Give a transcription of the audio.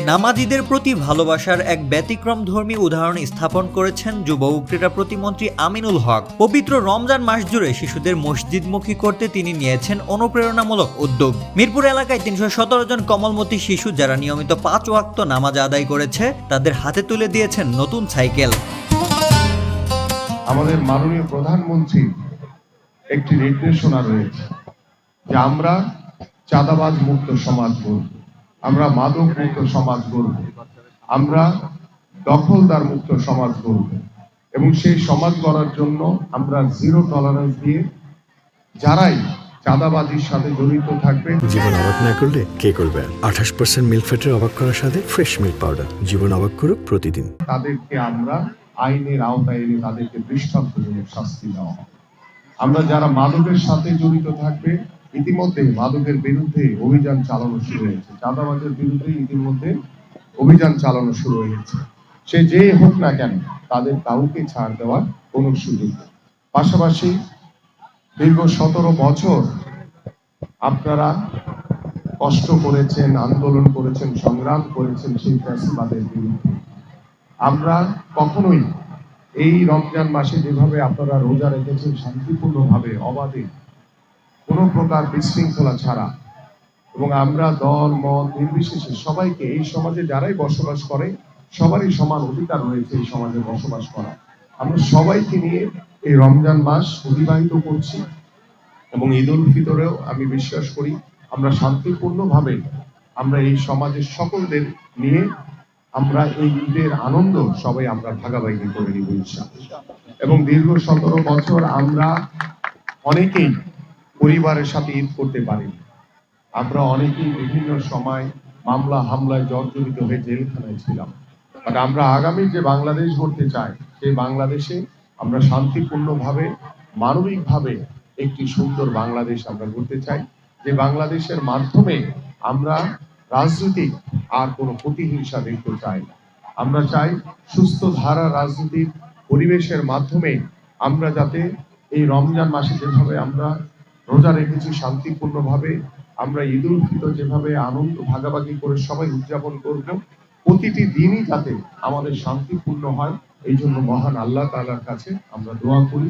নামাজীদের প্রতি ভালোবাসার এক ব্যতিক্রমধর্মী উদাহরণ স্থাপন করেছেন যুব ও ক্রীড়া প্রতিমন্ত্রী আমিনুল হক। পবিত্র রমজান মাস জুড়ে শিশুদের মসজিদমুখী করতে তিনি নিয়েছেন অনুপ্রেরণামূলক উদ্যোগ। মিরপুর এলাকায় ৩১৭ জন কমলমতি শিশু যারা নিয়মিত ৫ ওয়াক্ত নামাজ আদায় করেছে তাদের হাতে তুলে দিয়েছেন নতুন সাইকেল। আমাদের মাননীয় প্রধানমন্ত্রী একটি নির্দেশনা রয়েছে যে আমরা চাঁদাবাজ মুক্ত সমাজ গড়ব, আমরা মাদক মুক্ত সমাজ গড়ব, আমরা দখলদার মুক্ত সমাজ গড়ব এবং সেই সমাজ গড়ার জন্য আমরা জিরো টলারেন্স দিয়ে যারাই চাঁদাবাজির সাথে জড়িত থাকবে। জীবন অবাক না করলে কে করবে? 28% মিল্ক ফ্যাটের অবাক করার সাথে ফ্রেশ মিল্ক পাউডার। জীবন অবাক করুক প্রতিদিন। তাদেরকে আমরা আইনের আওতায় এনে তাদেরকে দৃষ্টান্তমূলক শাস্তি দেওয়া হবে। আমরা যারা মাদকের সাথে জড়িত থাকবে, ইতিমধ্যে মাদকের বিরুদ্ধে অভিযান চালানো শুরু হয়েছে, চাঁদাবাজের বিরুদ্ধে ইতিমধ্যে অভিযান চালানো শুরু হয়েছে। সে যে হোক না কেন তাদের কাউকে ছাড় দেওয়ার কোনো সুযোগ নেই। পাশাপাশি দীর্ঘ 17 বছর আপনারা কষ্ট করেছেন, আন্দোলন করেছেন, সংগ্রাম করেছেন সেই ফ্যাসিবাদের বিরুদ্ধে। আমরা কখনোই এই রমজান মাসে যেভাবে আপনারা রোজা রেখেছেন শান্তিপূর্ণভাবে, অবাধে, কোনো প্রকার বিশৃঙ্খলা ছাড়া, এবং আমরা দল মত নির্বিশেষে সবাইকে, এই সমাজে যারাই বসবাস করে সবারই সমান অধিকার রয়েছে এই সমাজে বসবাস করা। আমরা সবাইকে নিয়ে এই রমজান মাস অতিবাহিত করছি এবং ঈদ উল ফিতরেও আমি বিশ্বাস করি আমরা শান্তিপূর্ণভাবে আমরা এই সমাজের সকলদের নিয়ে আমরা এই ঈদের আনন্দ সবাই আমরা ভাগাভাগি করে নিব ইনশাআল্লাহ। এবং দীর্ঘ 17 বছর আমরা অনেকেই পরিবারের সাথে ঈদ করতে পারিনি। আমরা অনেকেই বিভিন্ন সময় মামলা হামলায় জর্জরিত হয়ে জেলখানায় ছিলাম। বাট আমরা আগামী যে বাংলাদেশ গড়তে চাই সেই বাংলাদেশে আমরা শান্তিপূর্ণভাবে, মানবিকভাবে একটি সুন্দর বাংলাদেশ আমরা গড়তে চাই, যে বাংলাদেশের মাধ্যমে আমরা রাজনৈতিক আর কোনো প্রতিহিংসা দেখতে চাই না। আমরা চাই সুস্থ ধারা রাজনীতির পরিবেশের মাধ্যমে আমরা যাতে এই রমজান মাসে যেভাবে আমরা রোজা রেখেছি শান্তিপূর্ণভাবে, আমরা ঈদ উল ফিতর যেভাবে আনন্দ ভাগাভাগি করে সবাই উদযাপন করব, প্রতিটি দিনই যাতে আমাদের শান্তিপূর্ণ হয় এই জন্য মহান আল্লাহ তাআলার কাছে আমরা দোয়া করি